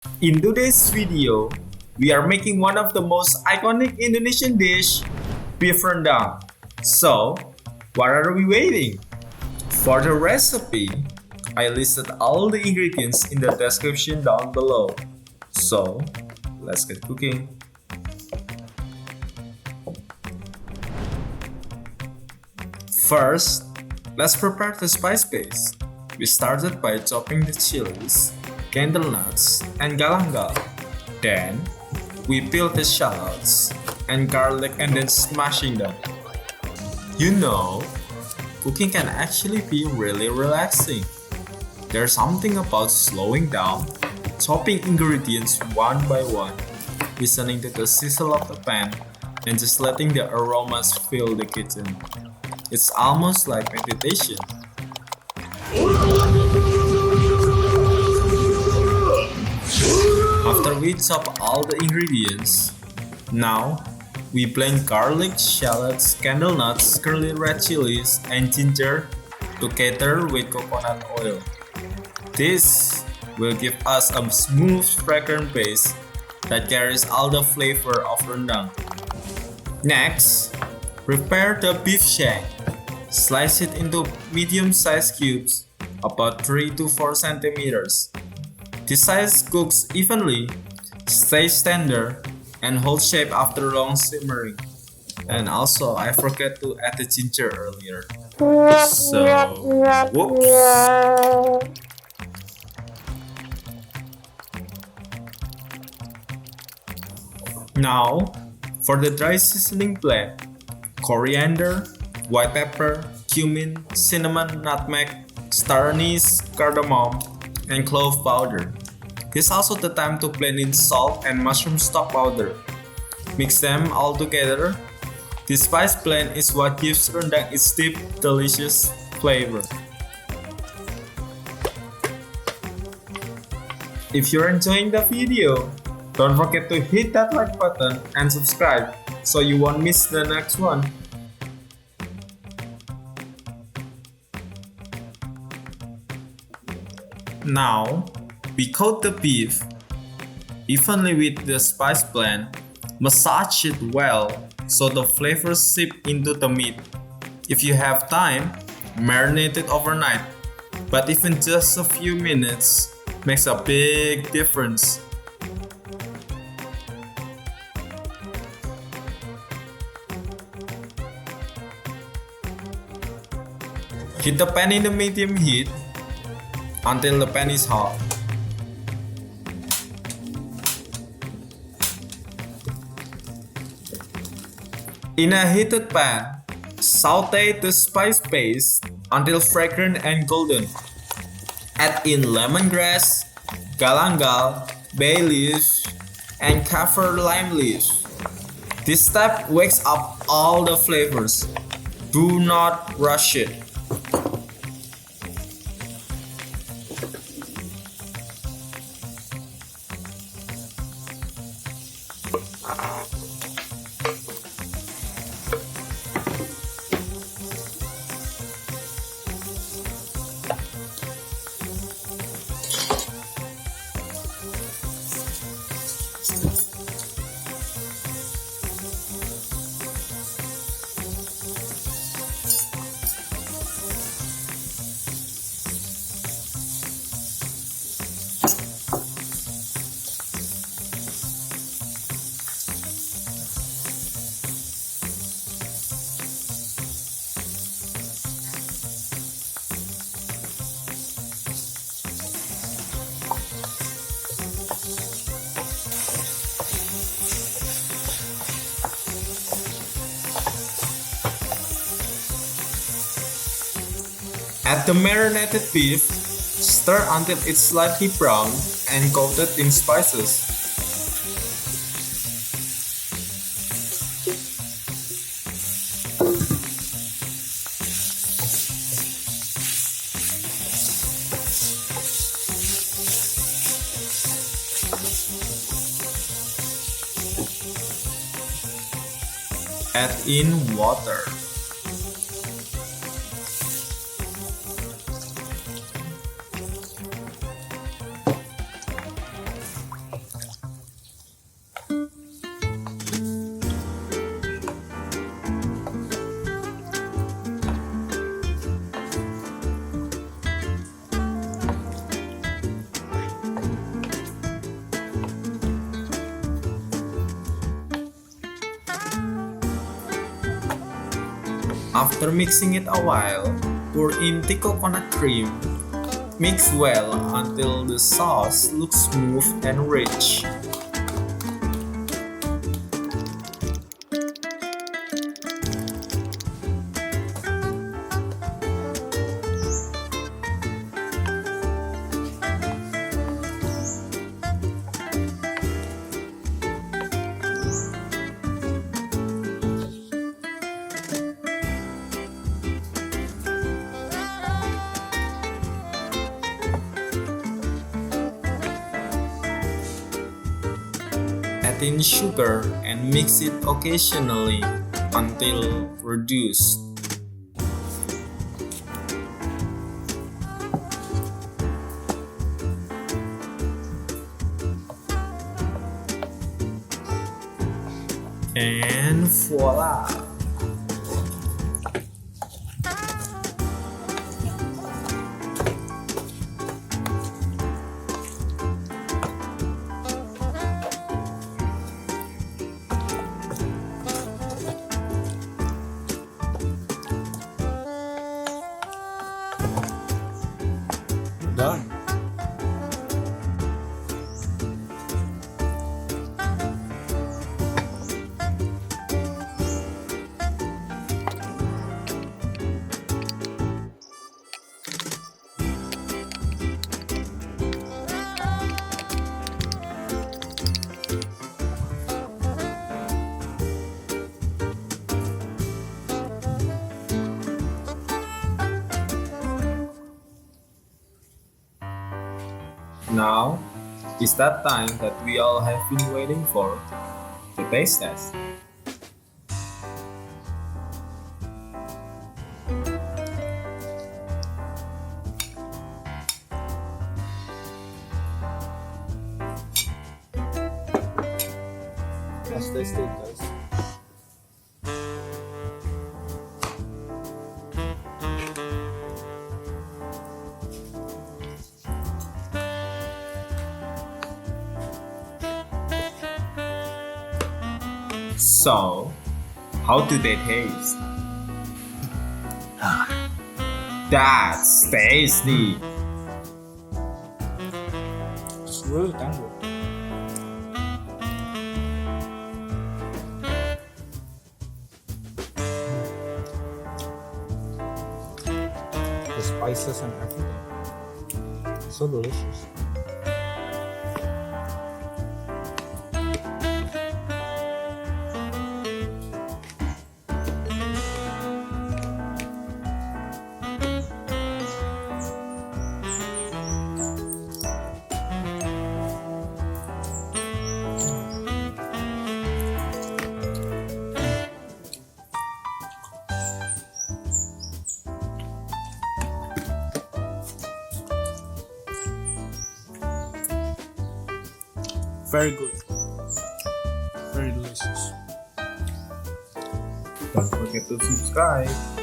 In today's video, we are making one of the most iconic Indonesian dish, beef rendang. So, what are we waiting? For the recipe, I listed all the ingredients in the description down below. So, let's get cooking. First, let's prepare the spice base. We started by chopping the chilies, candlenuts, and galangal. Then, we peel the shallots and garlic and then smashing them. You know, cooking can actually be really relaxing. There's something about slowing down, chopping ingredients one by one, listening to the sizzle of the pan, and just letting the aromas fill the kitchen. It's almost like meditation. After we chop all the ingredients, now we blend garlic, shallots, candlenuts, curly red chilies, and ginger together with coconut oil. This will give us a smooth, fragrant base that carries all the flavor of rendang. Next, prepare the beef shank. Slice it into medium-sized cubes, about 3 to 4 centimeters. This size cooks evenly, stays tender, and holds shape after long simmering. And also, I forgot to add the ginger earlier. So, whoops. Now, for the dry seasoning blend, coriander, white pepper, cumin, cinnamon, nutmeg, star anise, cardamom, and clove powder. This is also the time to blend in salt and mushroom stock powder. Mix them all together. This spice blend is what gives rendang its deep, delicious flavor. If you're enjoying the video, don't forget to hit that like button and subscribe so you won't miss the next one. Now, we coat the beef evenly with the spice blend, massage it well so the flavors seep into the meat. If you have time, marinate it overnight, but even just a few minutes makes a big difference. Heat the pan in the medium heat until the pan is hot. In a heated pan, saute the spice paste until fragrant and golden. Add in lemongrass, galangal, bay leaves, and Kaffir lime leaves. This step wakes up all the flavors. Do not rush it. Add the marinated beef, stir until it's slightly brown and coated in spices. Add in water. After mixing it a while, pour in the coconut cream. Mix well until the sauce looks smooth and rich. Add in sugar and mix it occasionally until reduced. And voila! Done. Now, it's that time that we all have been waiting for, the taste test. Let's taste it, guys. So, how do they taste? That's tasty! It's really tender. The spices and everything. So delicious. Very good. Very delicious. Don't forget to subscribe.